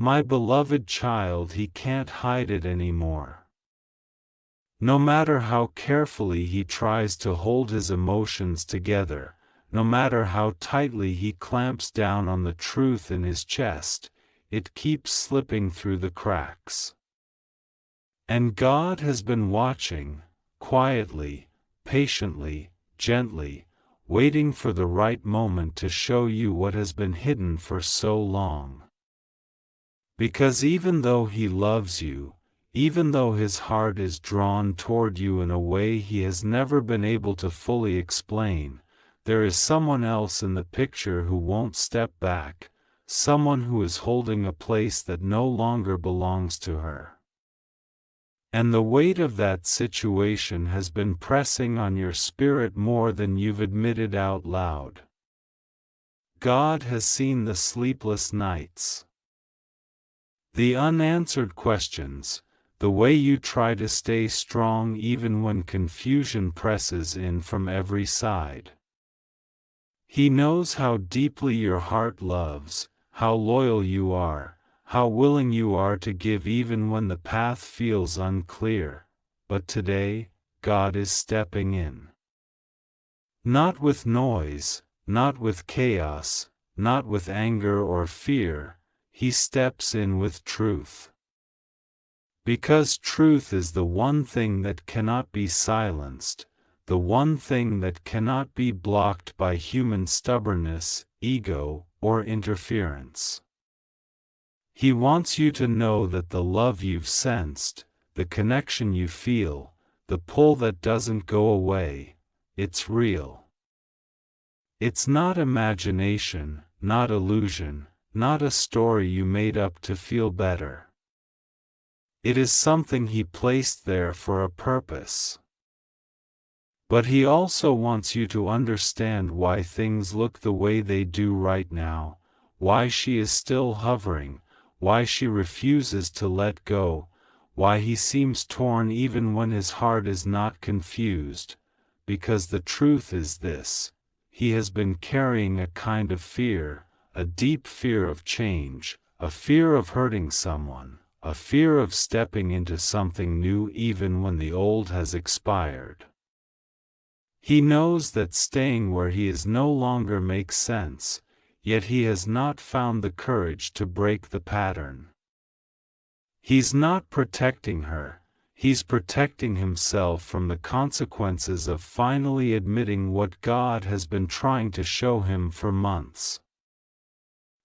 My beloved child, he can't hide it anymore. No matter how carefully he tries to hold his emotions together, no matter how tightly he clamps down on the truth in his chest, it keeps slipping through the cracks. And God has been watching, quietly, patiently, gently, waiting for the right moment to show you what has been hidden for so long. Because even though he loves you, even though his heart is drawn toward you in a way he has never been able to fully explain, there is someone else in the picture who won't step back, someone who is holding a place that no longer belongs to her. And the weight of that situation has been pressing on your spirit more than you've admitted out loud. God has seen the sleepless nights, the unanswered questions, the way you try to stay strong even when confusion presses in from every side. He knows how deeply your heart loves, how loyal you are, how willing you are to give even when the path feels unclear, but today, God is stepping in. Not with noise, not with chaos, not with anger or fear, he steps in with truth. Because truth is the one thing that cannot be silenced, the one thing that cannot be blocked by human stubbornness, ego, or interference. He wants you to know that the love you've sensed, the connection you feel, the pull that doesn't go away, it's real. It's not imagination, not illusion, not a story you made up to feel better. It is something he placed there for a purpose. But he also wants you to understand why things look the way they do right now, why she is still hovering, why she refuses to let go, why he seems torn even when his heart is not confused, because the truth is this: he has been carrying a kind of fear, a deep fear of change, a fear of hurting someone, a fear of stepping into something new even when the old has expired. He knows that staying where he is no longer makes sense, yet he has not found the courage to break the pattern. He's not protecting her, he's protecting himself from the consequences of finally admitting what God has been trying to show him for months.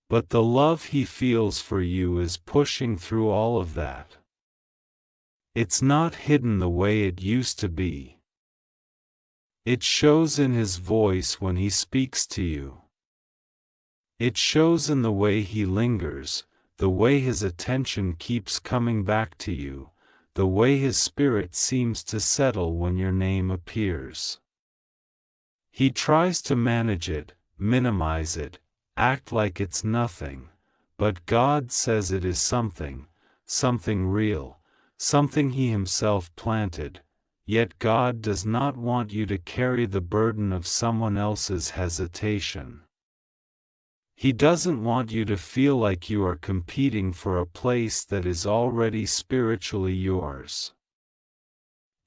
But the love he feels for you is pushing through all of that. It's not hidden the way it used to be. It shows in his voice when he speaks to you. It shows in the way he lingers, the way his attention keeps coming back to you, the way his spirit seems to settle when your name appears. He tries to manage it, minimize it, act like it's nothing, but God says it is something, something real, something he himself planted, yet God does not want you to carry the burden of someone else's hesitation. He doesn't want you to feel like you are competing for a place that is already spiritually yours.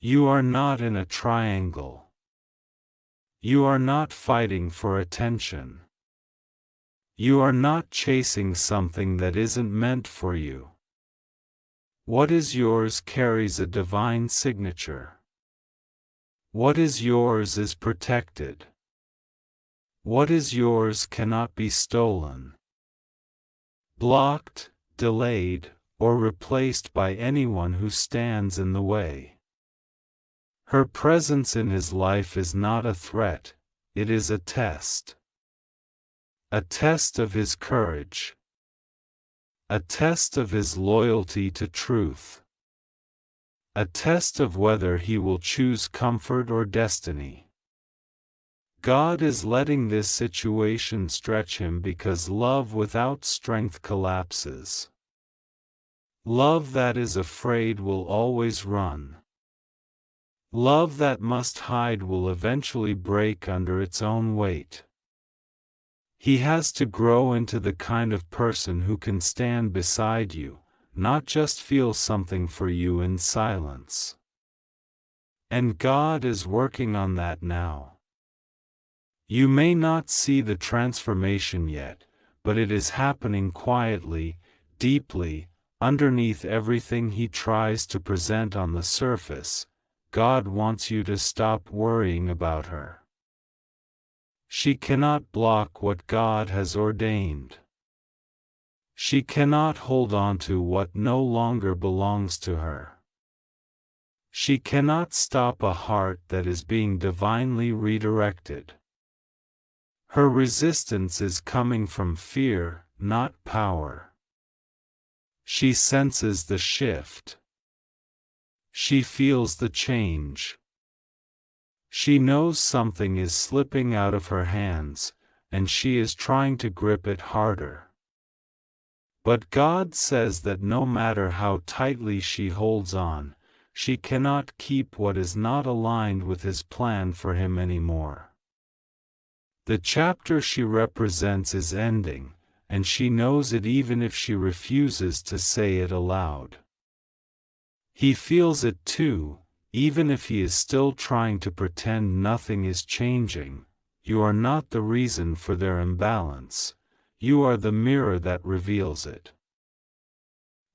You are not in a triangle. You are not fighting for attention. You are not chasing something that isn't meant for you. What is yours carries a divine signature. What is yours is protected. What is yours cannot be stolen, blocked, delayed, or replaced by anyone who stands in the way. Her presence in his life is not a threat, it is a test. A test of his courage. A test of his loyalty to truth. A test of whether he will choose comfort or destiny. God is letting this situation stretch him because love without strength collapses. Love that is afraid will always run. Love that must hide will eventually break under its own weight. He has to grow into the kind of person who can stand beside you, not just feel something for you in silence. And God is working on that now. You may not see the transformation yet, but it is happening quietly, deeply, underneath everything He tries to present on the surface. God wants you to stop worrying about her. She cannot block what God has ordained. She cannot hold on to what no longer belongs to her. She cannot stop a heart that is being divinely redirected. Her resistance is coming from fear, not power. She senses the shift. She feels the change. She knows something is slipping out of her hands, and she is trying to grip it harder. But God says that no matter how tightly she holds on, she cannot keep what is not aligned with His plan for him anymore. The chapter she represents is ending, and she knows it even if she refuses to say it aloud. He feels it too. Even if he is still trying to pretend nothing is changing, you are not the reason for their imbalance. You are the mirror that reveals it.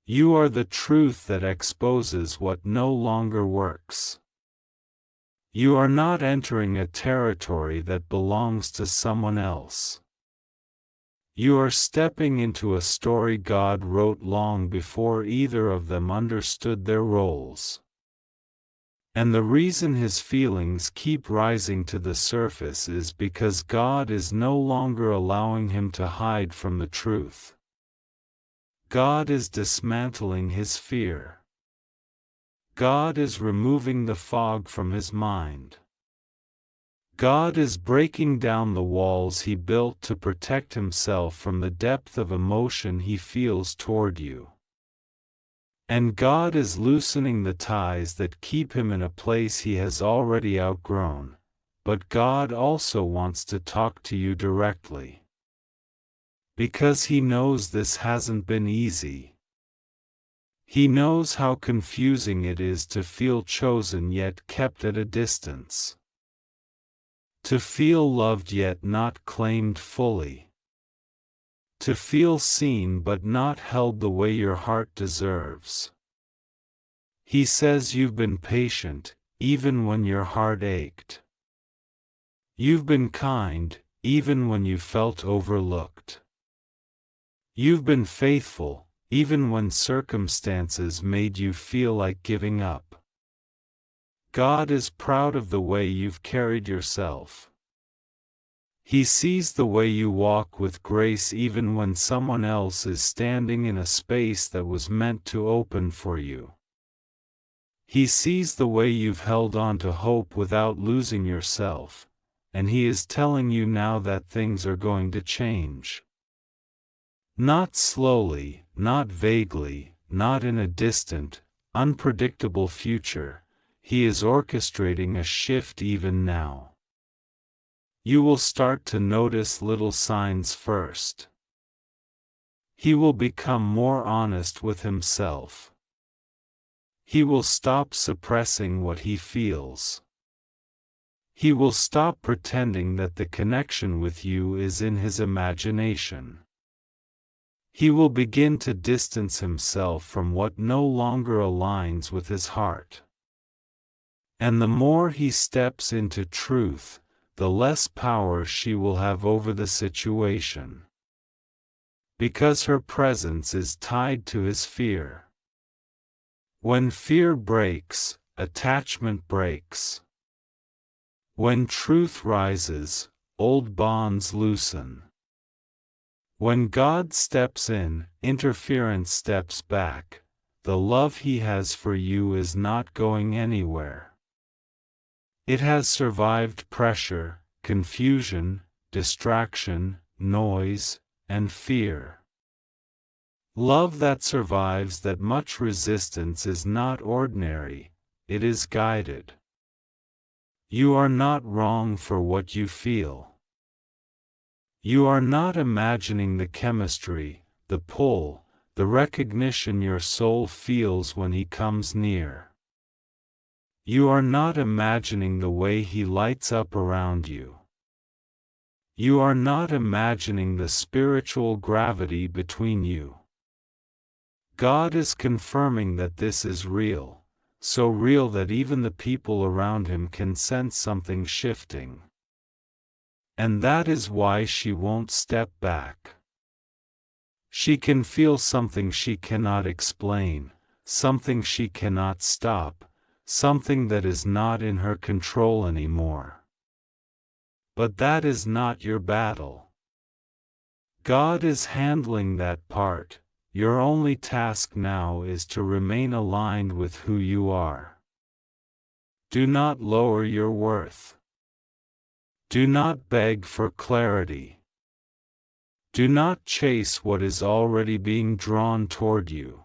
You are the truth that exposes what no longer works. You are not entering a territory that belongs to someone else. You are stepping into a story God wrote long before either of them understood their roles. And the reason his feelings keep rising to the surface is because God is no longer allowing him to hide from the truth. God is dismantling his fear. God is removing the fog from his mind. God is breaking down the walls he built to protect himself from the depth of emotion he feels toward you. And God is loosening the ties that keep him in a place he has already outgrown, but God also wants to talk to you directly. Because he knows this hasn't been easy. He knows how confusing it is to feel chosen yet kept at a distance. To feel loved yet not claimed fully. To feel seen but not held the way your heart deserves. He says you've been patient, even when your heart ached. You've been kind, even when you felt overlooked. You've been faithful, even when circumstances made you feel like giving up. God is proud of the way you've carried yourself. He sees the way you walk with grace even when someone else is standing in a space that was meant to open for you. He sees the way you've held on to hope without losing yourself, and he is telling you now that things are going to change. Not slowly, not vaguely, not in a distant, unpredictable future, he is orchestrating a shift even now. You will start to notice little signs first. He will become more honest with himself. He will stop suppressing what he feels. He will stop pretending that the connection with you is in his imagination. He will begin to distance himself from what no longer aligns with his heart. And the more he steps into truth, the less power she will have over the situation. Because her presence is tied to his fear. When fear breaks, attachment breaks. When truth rises, old bonds loosen. When God steps in, interference steps back. The love he has for you is not going anywhere. It has survived pressure, confusion, distraction, noise, and fear. Love that survives that much resistance is not ordinary, it is guided. You are not wrong for what you feel. You are not imagining the chemistry, the pull, the recognition your soul feels when he comes near. You are not imagining the way he lights up around you. You are not imagining the spiritual gravity between you. God is confirming that this is real, so real that even the people around him can sense something shifting. And that is why she won't step back. She can feel something she cannot explain, something she cannot stop, something that is not in her control anymore. But that is not your battle. God is handling that part. Your only task now is to remain aligned with who you are. Do not lower your worth. Do not beg for clarity. Do not chase what is already being drawn toward you.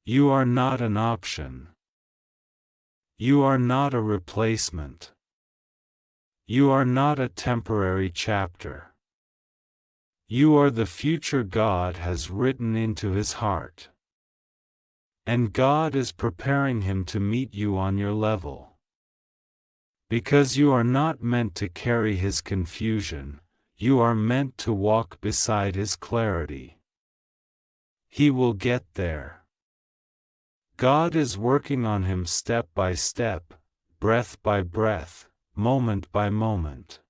You are not an option. You are not a replacement. You are not a temporary chapter. You are the future God has written into his heart. And God is preparing him to meet you on your level. Because you are not meant to carry his confusion, you are meant to walk beside his clarity. He will get there. God is working on him step by step, breath by breath, moment by moment.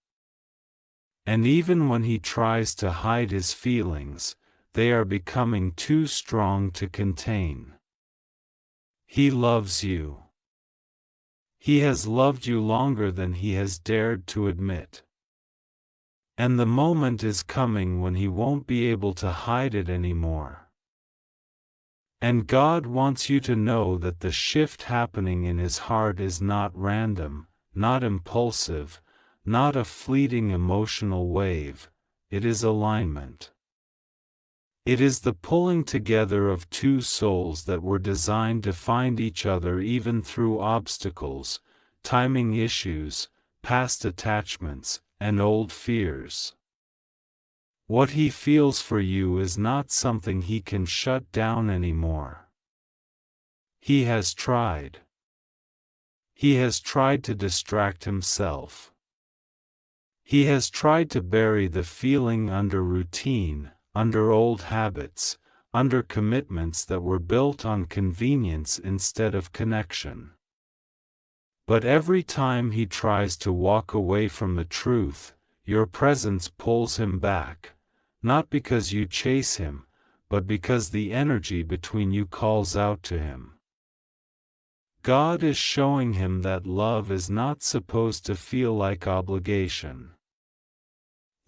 And even when he tries to hide his feelings, they are becoming too strong to contain. He loves you. He has loved you longer than he has dared to admit. And the moment is coming when he won't be able to hide it anymore. And God wants you to know that the shift happening in his heart is not random, not impulsive, not a fleeting emotional wave, it is alignment. It is the pulling together of two souls that were designed to find each other even through obstacles, timing issues, past attachments, and old fears. What he feels for you is not something he can shut down anymore. He has tried. He has tried to distract himself. He has tried to bury the feeling under routine, under old habits, under commitments that were built on convenience instead of connection. But every time he tries to walk away from the truth, your presence pulls him back, not because you chase him, but because the energy between you calls out to him. God is showing him that love is not supposed to feel like obligation.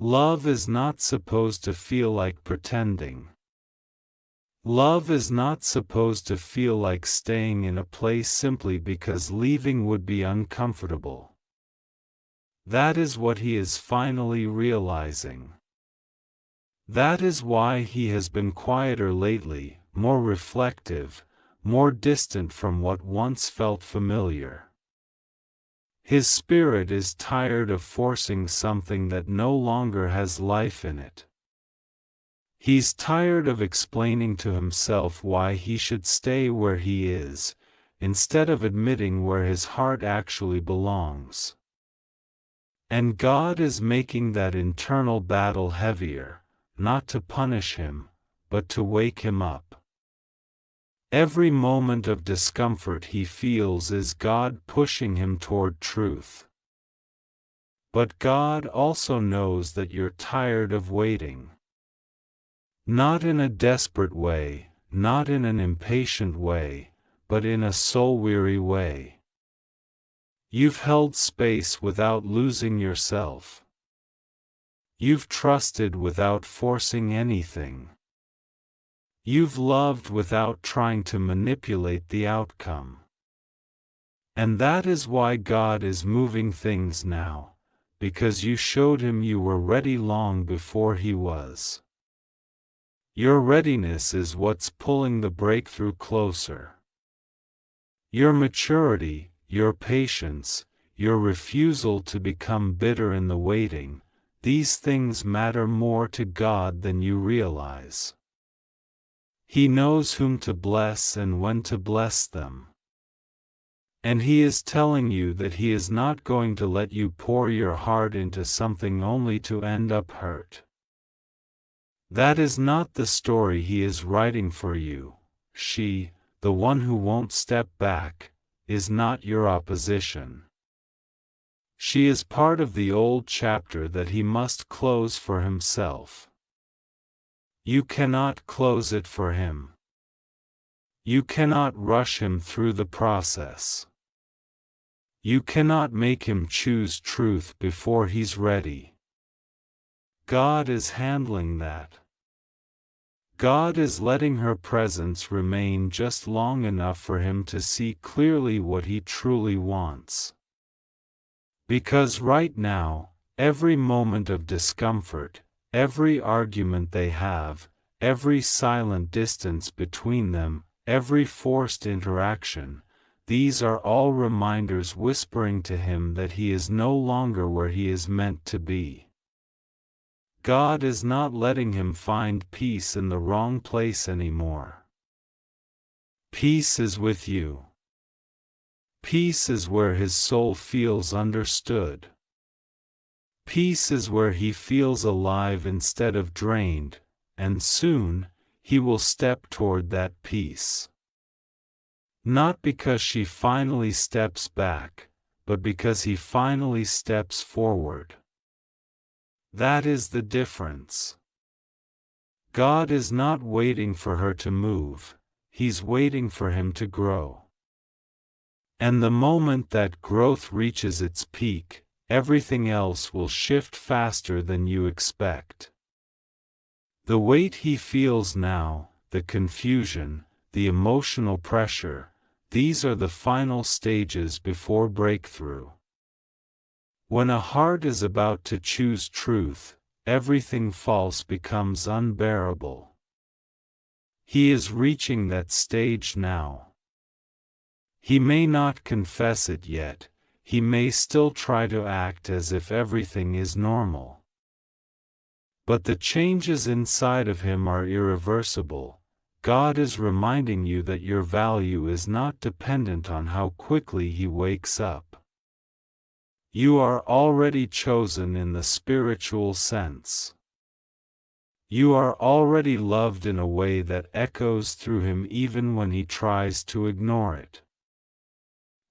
Love is not supposed to feel like pretending. Love is not supposed to feel like staying in a place simply because leaving would be uncomfortable. That is what he is finally realizing. That is why he has been quieter lately, more reflective, more distant from what once felt familiar. His spirit is tired of forcing something that no longer has life in it. He's tired of explaining to himself why he should stay where he is, instead of admitting where his heart actually belongs. And God is making that internal battle heavier, not to punish him, but to wake him up. Every moment of discomfort he feels is God pushing him toward truth. But God also knows that you're tired of waiting. Not in a desperate way, not in an impatient way, but in a soul-weary way. You've held space without losing yourself. You've trusted without forcing anything. You've loved without trying to manipulate the outcome. And that is why God is moving things now, because you showed him you were ready long before he was. Your readiness is what's pulling the breakthrough closer. Your maturity, your patience, your refusal to become bitter in the waiting, these things matter more to God than you realize. He knows whom to bless and when to bless them. And He is telling you that He is not going to let you pour your heart into something only to end up hurt. That is not the story He is writing for you. She, the one who won't step back, is not your opposition. She is part of the old chapter that He must close for Himself. You cannot close it for Him. You cannot rush Him through the process. You cannot make Him choose truth before He's ready. God is handling that. God is letting her presence remain just long enough for Him to see clearly what He truly wants. Because right now, every moment of discomfort, every argument they have, every silent distance between them, every forced interaction, these are all reminders whispering to Him that He is no longer where He is meant to be. God is not letting him find peace in the wrong place anymore. Peace is with you. Peace is where his soul feels understood. Peace is where he feels alive instead of drained, and soon, he will step toward that peace. Not because she finally steps back, but because he finally steps forward. That is the difference. God is not waiting for her to move, He's waiting for him to grow. And the moment that growth reaches its peak, everything else will shift faster than you expect. The weight he feels now, the confusion, the emotional pressure, these are the final stages before breakthrough. When a heart is about to choose truth, everything false becomes unbearable. He is reaching that stage now. He may not confess it yet, he may still try to act as if everything is normal. But the changes inside of him are irreversible. God is reminding you that your value is not dependent on how quickly he wakes up. You are already chosen in the spiritual sense. You are already loved in a way that echoes through him even when he tries to ignore it.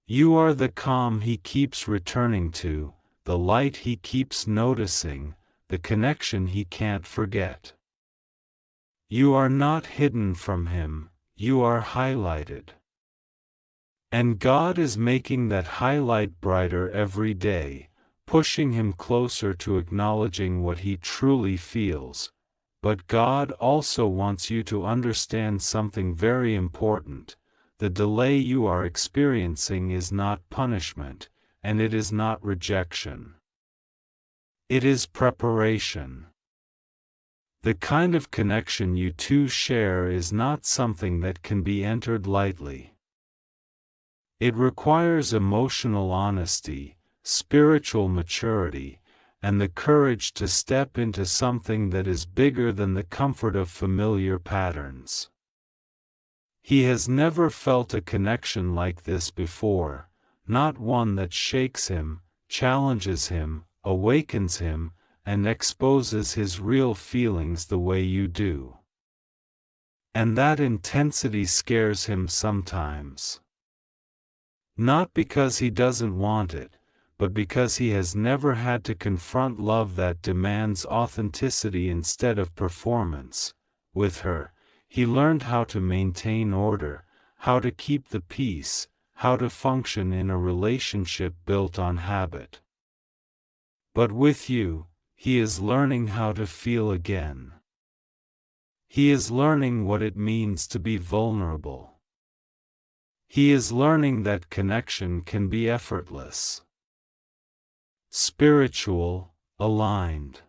You are the calm he keeps returning to, the light he keeps noticing, the connection he can't forget. You are not hidden from him, you are highlighted. And God is making that highlight brighter every day, pushing him closer to acknowledging what he truly feels. But God also wants you to understand something very important. The delay you are experiencing is not punishment, and it is not rejection. It is preparation. The kind of connection you two share is not something that can be entered lightly. It requires emotional honesty, spiritual maturity, and the courage to step into something that is bigger than the comfort of familiar patterns. He has never felt a connection like this before, not one that shakes him, challenges him, awakens him, and exposes his real feelings the way you do. And that intensity scares him sometimes. Not because he doesn't want it, but because he has never had to confront love that demands authenticity instead of performance. With her, he learned how to maintain order, how to keep the peace, how to function in a relationship built on habit. But with you, he is learning how to feel again. He is learning what it means to be vulnerable. He is learning that connection can be effortless, spiritual, aligned.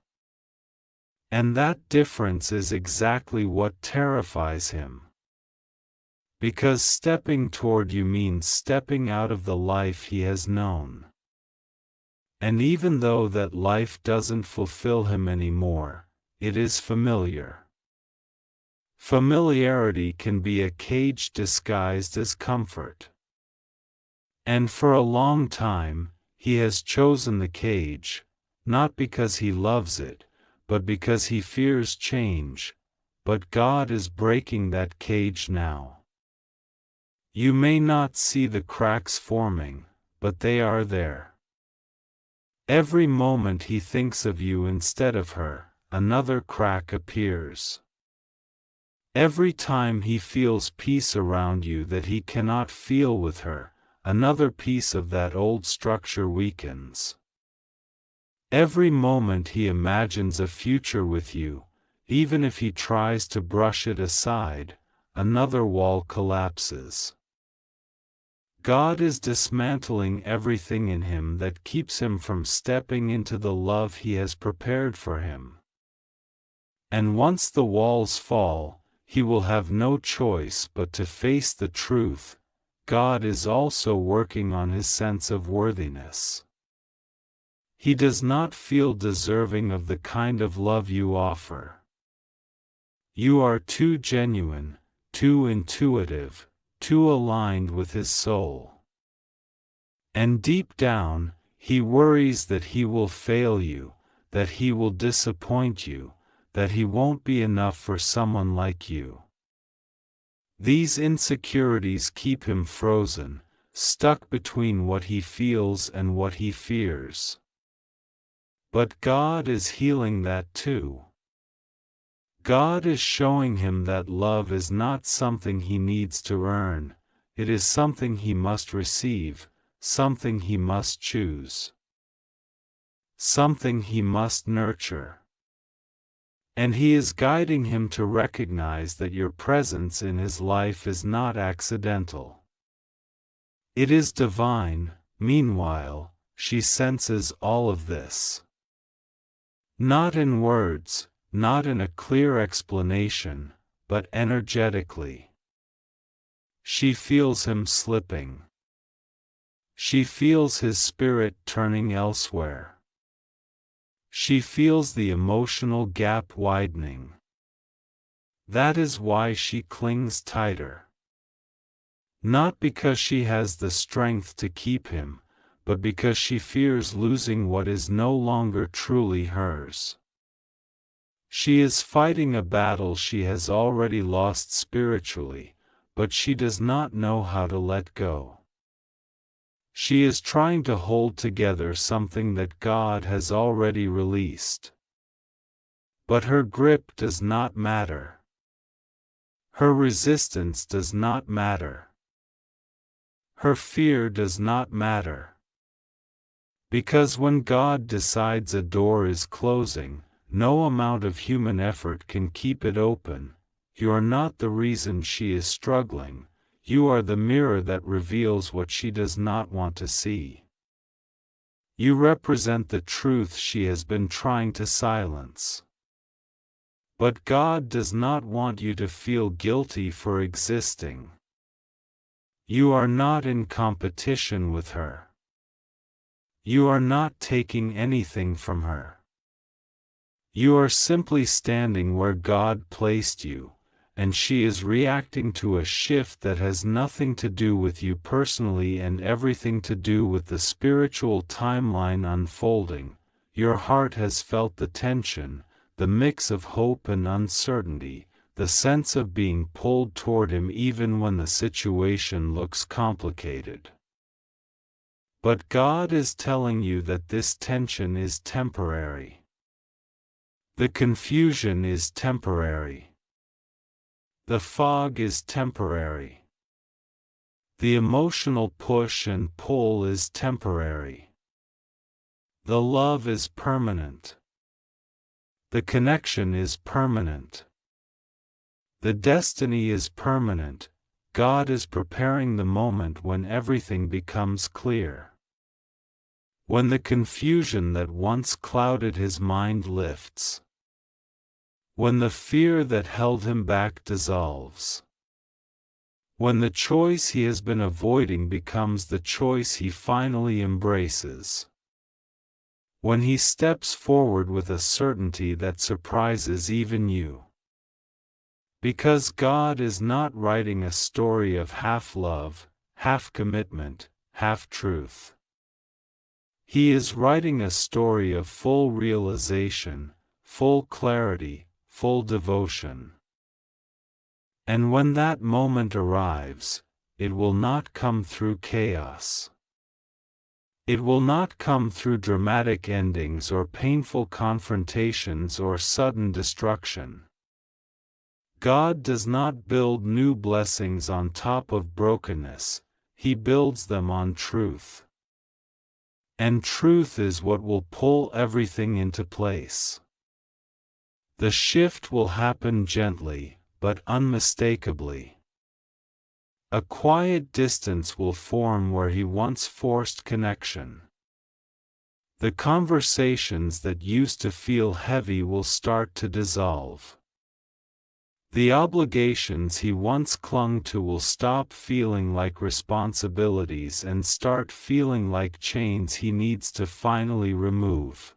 And that difference is exactly what terrifies him. Because stepping toward you means stepping out of the life he has known. And even though that life doesn't fulfill him anymore, it is familiar. Familiarity can be a cage disguised as comfort. And for a long time, he has chosen the cage, not because he loves it, but because he fears change. But God is breaking that cage now. You may not see the cracks forming, but they are there. Every moment he thinks of you instead of her, another crack appears. Every time he feels peace around you that he cannot feel with her, another piece of that old structure weakens. Every moment he imagines a future with you, even if he tries to brush it aside, another wall collapses. God is dismantling everything in him that keeps him from stepping into the love he has prepared for him. And once the walls fall, he will have no choice but to face the truth. God is also working on his sense of worthiness. He does not feel deserving of the kind of love you offer. You are too genuine, too intuitive, too aligned with his soul. And deep down, he worries that he will fail you, that he will disappoint you, that he won't be enough for someone like you. These insecurities keep him frozen, stuck between what he feels and what he fears. But God is healing that too. God is showing him that love is not something he needs to earn, it is something he must receive, something he must choose, something he must nurture. And he is guiding him to recognize that your presence in his life is not accidental. It is divine. Meanwhile, she senses all of this. Not in words, not in a clear explanation, but energetically. She feels him slipping. She feels his spirit turning elsewhere. She feels the emotional gap widening. That is why she clings tighter. Not because she has the strength to keep him, but because she fears losing what is no longer truly hers. She is fighting a battle she has already lost spiritually, but she does not know how to let go. She is trying to hold together something that God has already released. But her grip does not matter. Her resistance does not matter. Her fear does not matter. Because when God decides a door is closing, no amount of human effort can keep it open. You are not the reason she is struggling. You are the mirror that reveals what she does not want to see. You represent the truth she has been trying to silence. But God does not want you to feel guilty for existing. You are not in competition with her. You are not taking anything from her. You are simply standing where God placed you, and she is reacting to a shift that has nothing to do with you personally and everything to do with the spiritual timeline unfolding. Your heart has felt the tension, the mix of hope and uncertainty, the sense of being pulled toward him even when the situation looks complicated. But God is telling you that this tension is temporary. The confusion is temporary. The fog is temporary. The emotional push and pull is temporary. The love is permanent. The connection is permanent. The destiny is permanent. God is preparing the moment when everything becomes clear. When the confusion that once clouded his mind lifts. When the fear that held him back dissolves. When the choice he has been avoiding becomes the choice he finally embraces. when he steps forward with a certainty that surprises even you. Because God is not writing a story of half love, half commitment, half truth. He is writing a story of full realization, full clarity, full devotion. And when that moment arrives, it will not come through chaos. It will not come through dramatic endings or painful confrontations or sudden destruction. God does not build new blessings on top of brokenness, He builds them on truth. And truth is what will pull everything into place. The shift will happen gently, but unmistakably. A quiet distance will form where He once forced connection. The conversations that used to feel heavy will start to dissolve. The obligations He once clung to will stop feeling like responsibilities and start feeling like chains He needs to finally remove.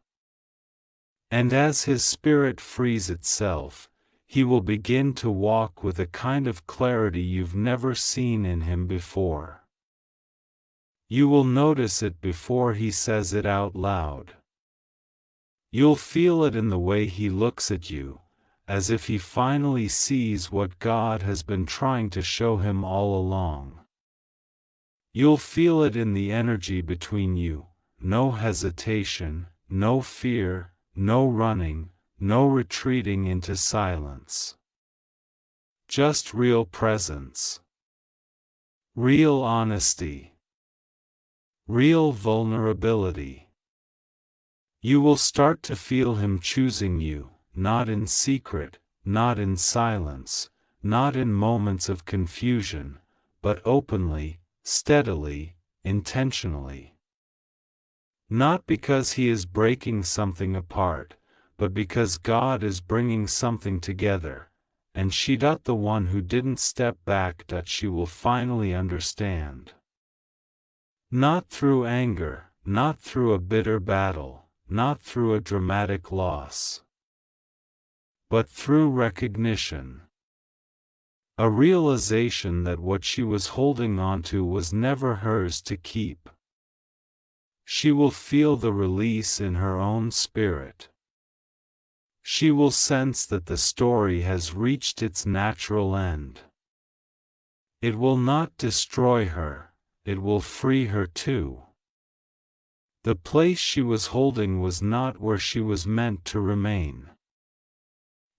And as His Spirit frees itself, He will begin to walk with a kind of clarity you've never seen in Him before. You will notice it before He says it out loud. You'll feel it in the way He looks at you, as if He finally sees what God has been trying to show Him all along. You'll feel it in the energy between you, no hesitation, no fear, no running, no retreating into silence. Just real presence. Real honesty. Real vulnerability. You will start to feel Him choosing you, not in secret, not in silence, not in moments of confusion, but openly, steadily, intentionally. Not because He is breaking something apart, but because God is bringing something together, and the one who didn't step back, she will finally understand. Not through anger, not through a bitter battle, not through a dramatic loss, but through recognition. A realization that what she was holding onto was never hers to keep. She will feel the release in her own spirit. She will sense that the story has reached its natural end. It will not destroy her, it will free her too. The place she was holding was not where she was meant to remain.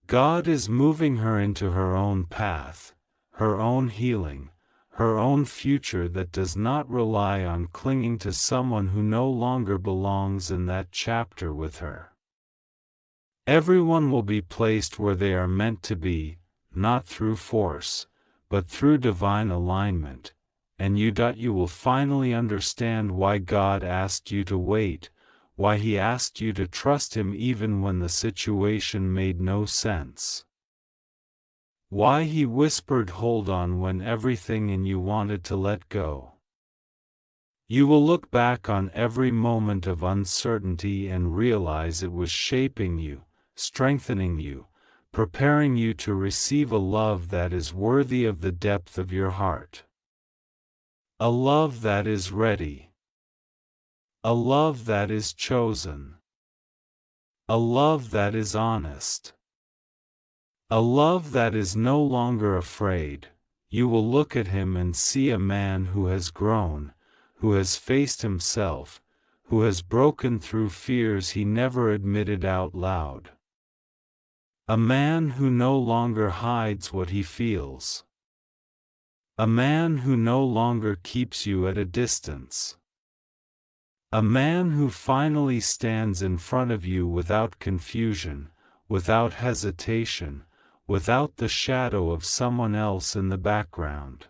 God is moving her into her own path, her own healing, her own future that does not rely on clinging to someone who no longer belongs in that chapter with her. Everyone will be placed where they are meant to be, not through force, but through divine alignment, and you will finally understand why God asked you to wait, why He asked you to trust Him even when the situation made no sense. Why He whispered hold on when everything in you wanted to let go. You will look back on every moment of uncertainty and realize it was shaping you, strengthening you, preparing you to receive a love that is worthy of the depth of your heart. A love that is ready. A love that is chosen. A love that is honest. A love that is no longer afraid. You will look at Him and see a man who has grown, who has faced himself, who has broken through fears he never admitted out loud. A man who no longer hides what he feels. A man who no longer keeps you at a distance. A man who finally stands in front of you without confusion, without hesitation, without the shadow of someone else in the background.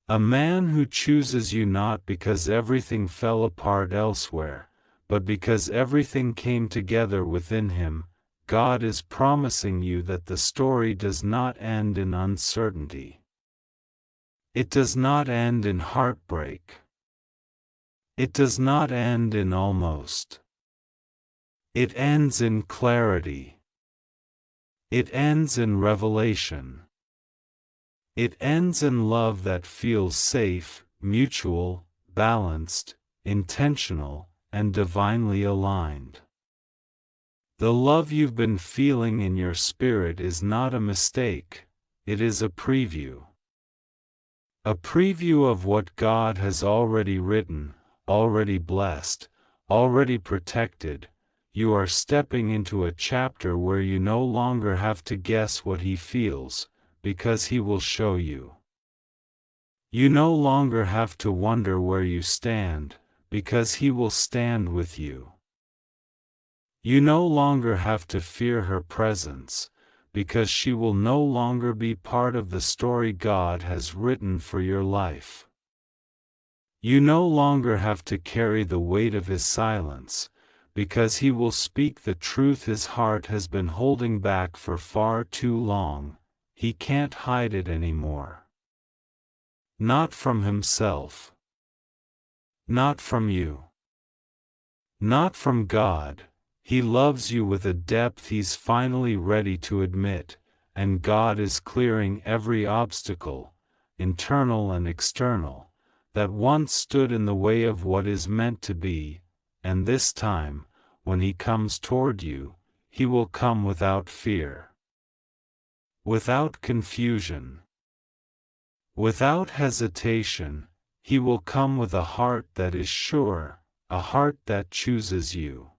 A man who chooses you not because everything fell apart elsewhere, but because everything came together within him. God is promising you that the story does not end in uncertainty. It does not end in heartbreak. It does not end in almost. It ends in clarity. It ends in revelation. It ends in love that feels safe, mutual, balanced, intentional, and divinely aligned. The love you've been feeling in your spirit is not a mistake, it is a preview. A preview of what God has already written, already blessed, already protected. You are stepping into a chapter where you no longer have to guess what He feels, because He will show you. You no longer have to wonder where you stand, because He will stand with you. You no longer have to fear her presence, because she will no longer be part of the story God has written for your life. You no longer have to carry the weight of His silence, because He will speak the truth His heart has been holding back for far too long. He can't hide it anymore. Not from Himself. Not from you. Not from God. He loves you with a depth He's finally ready to admit, and God is clearing every obstacle, internal and external, that once stood in the way of what is meant to be, and this time, when He comes toward you, He will come without fear, without confusion, without hesitation. He will come with a heart that is sure, a heart that chooses you.